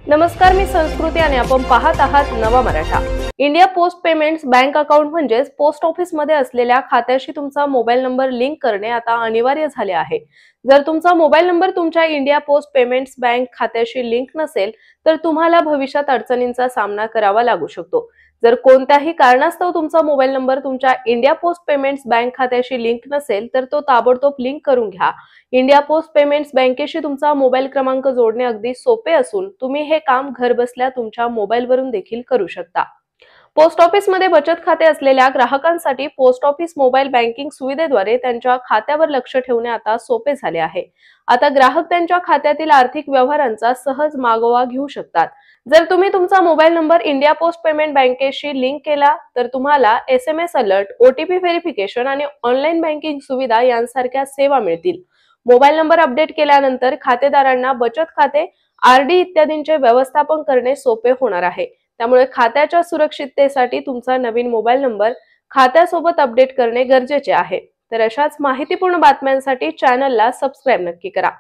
नमस्कार, मी संस्कृती आणि आपण पाहत आहात नवा Maratha. India post payments bank account म्हणजेच पोस्ट ऑफिस मध्ये असलेल्या खात्याशी तुमचा मोबाईल नंबर लिंक करणे आता अनिवार्य झाले आहे। जर तुमचा मोबाईल नंबर तुमच्या इंडिया पोस्ट पेमेंट्स बँक खात्याशी लिंक नसेल तर तुम्हाला भविष्यात अडचणींचा सामना करावा लागू शकतो। जर कोणत्याही कारणास्तव तुमचा मोबाईल नंबर तुमच्या इंडिया पोस्ट पेमेंट्स बँक खात्याशी लिंक नसेल तर तो ताबडतोब लिंक करून घ्या। इंडिया पोस्ट पेमेंट्स बँकेशी तुमचा मोबाईल क्रमांक जोडणे अगदी सोपे असून तुम्ही हे काम घरबसल्या तुमच्या मोबाईलवरून देखील करू शकता। पोस्ट ऑफिस मध्ये बचत खाते असलेल्या ग्राहकांसाठी पोस्ट ऑफिस मोबाईल बँकिंग सुविधेद्वारे त्यांच्या खात्यावर लक्ष ठेवणे आता सोपे झाले आहे। आता ग्राहक त्यांच्या खात्यातील आर्थिक व्यवहारांचा सहज मागोवा घेऊ शकतात। जर तुम्ही तुमचा mobile number India post payment बँकेशी लिंक केला तर तुम्हाला SMS अलर्ट, OTP व्हेरिफिकेशन आणि ऑनलाईन बँकिंग सुविधा यांसारख्या सेवा मिळतील। मोबाईल नंबर अपडेट केल्यानंतर खातेदारांना बचत खाते, RD इत्यादींचे व्यवस्थापन करणे सोपे होणार आहे। त्यामुळे खात्याच्या सुरक्षिततेसाठी तुमचा नवीन मोबाईल नंबर खात्यासोबत अपडेट करणे गरजेचे आहे। तर अशाच माहितीपूर्ण बातम्यांसाठी चॅनलला सबस्क्राइब नक्की करा।